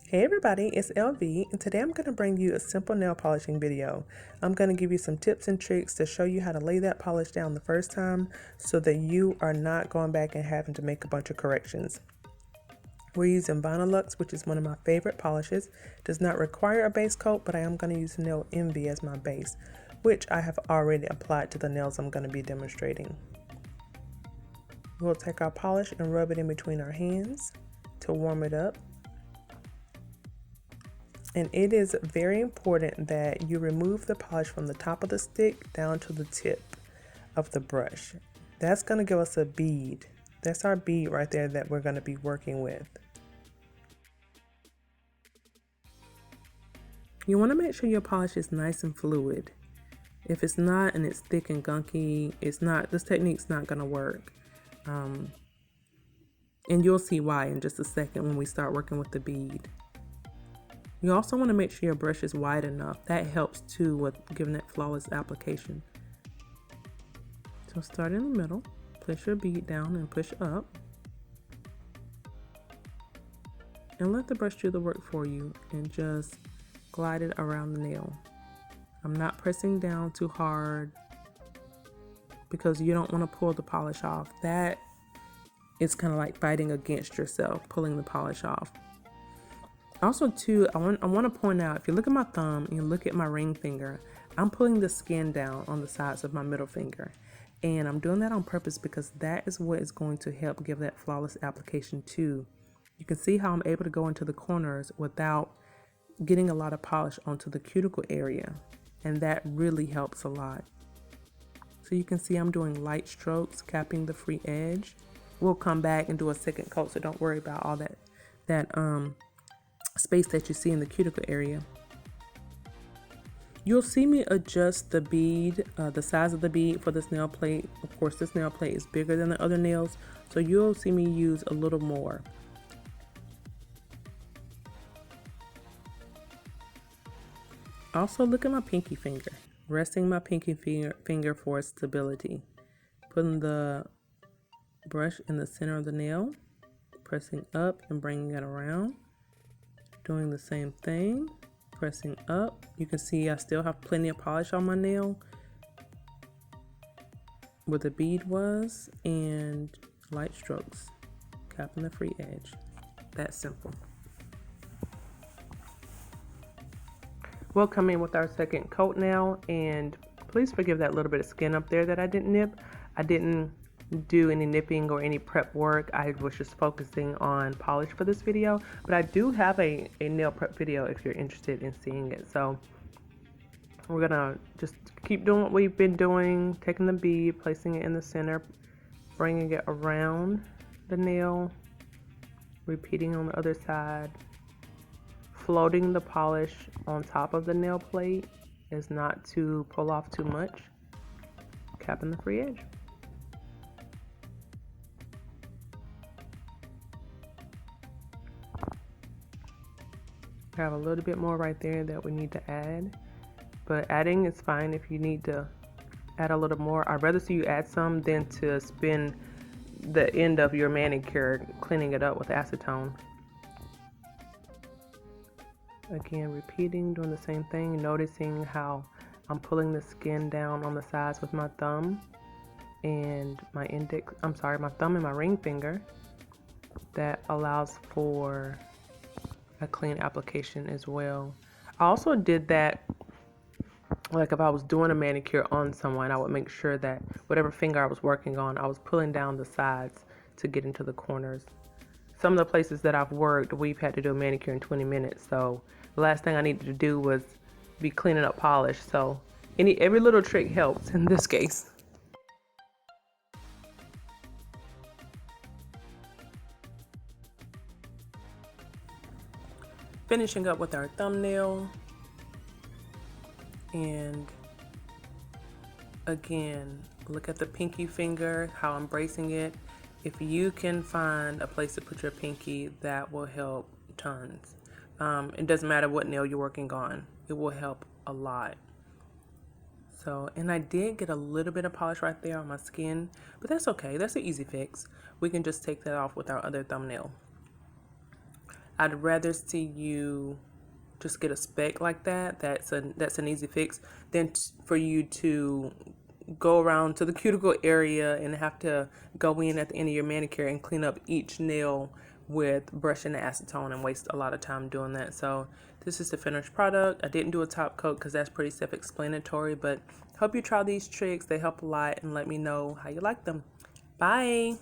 Hey everybody, it's LV, and today I'm going to bring you a simple nail polishing video. I'm going to give you some tips and tricks to show you how to lay that polish down the first time so that you are not going back and having to make a bunch of corrections. We're using Vinyl Lux, which is one of my favorite polishes. Does not require a base coat, but I am going to use Nail Envy as my base, which I have already applied to the nails I'm going to be demonstrating. We'll take our polish and rub it in between our hands to warm it up. And it is very important that you remove the polish from the top of the stick down to the tip of the brush. That's going to give us a bead. That's our bead right there that we're going to be working with. You want to make sure your polish is nice and fluid. If it's not and it's thick and gunky, this technique's not going to work. And you'll see why in just a second when we start working with the bead. You also want to make sure your brush is wide enough. That helps too with giving it flawless application. So start in the middle, place your bead down and push up. And let the brush do the work for you and just glide it around the nail. I'm not pressing down too hard because you don't want to pull the polish off. That is kind of like fighting against yourself, pulling the polish off. Also too, I want to point out, if you look at my thumb and you look at my ring finger, I'm pulling the skin down on the sides of my middle finger. And I'm doing that on purpose because that is what is going to help give that flawless application too. You can see how I'm able to go into the corners without getting a lot of polish onto the cuticle area. And that really helps a lot. So you can see I'm doing light strokes, capping the free edge. We'll come back and do a second coat, so don't worry about all that space that you see in the cuticle area. You'll see me adjust the bead, the size of the bead for this nail plate. Of course, this nail plate is bigger than the other nails, so you'll see me use a little more. Also, look at my pinky finger. Resting my pinky finger for stability. Putting the brush in the center of the nail, pressing up and bringing it around. Doing the same thing, pressing up. You can see I still have plenty of polish on my nail where the bead was, and light strokes, capping the free edge. That simple. We'll come in with our second coat now, and please forgive that little bit of skin up there that I didn't nip. I didn't do any nipping or any prep work. I was just focusing on polish for this video, but I do have a nail prep video if you're interested in seeing it. So we're gonna just keep doing what we've been doing, taking the bead, placing it in the center, bringing it around the nail, repeating on the other side, floating the polish on top of the nail plate is not to pull off too much, capping the free edge. I have a little bit more right there that we need to add, but adding is fine if you need to add a little more. I'd rather see you add some than to spend the end of your manicure cleaning it up with acetone. Again, repeating, doing the same thing, noticing how I'm pulling the skin down on the sides with my thumb and my thumb and my ring finger. That allows for a clean application as well. I also did that, like if I was doing a manicure on someone, I would make sure that whatever finger I was working on, I was pulling down the sides to get into the corners. Some of the places that I've worked, we've had to do a manicure in 20 minutes, so the last thing I needed to do was be cleaning up polish. So every little trick helps in this case. Finishing up with our thumbnail, and again, look at the pinky finger, how I'm bracing it. If you can find a place to put your pinky, that will help tons. It doesn't matter what nail you're working on, it will help a lot. So, and I did get a little bit of polish right there on my skin, but that's okay, that's an easy fix. We can just take that off with our other thumbnail. I'd rather see you just get a speck like that. That's an easy fix than for you to go around to the cuticle area and have to go in at the end of your manicure and clean up each nail with brushing the acetone and waste a lot of time doing that. So this is the finished product. I didn't do a top coat because that's pretty self-explanatory, but hope you try these tricks. They help a lot, and let me know how you like them. Bye.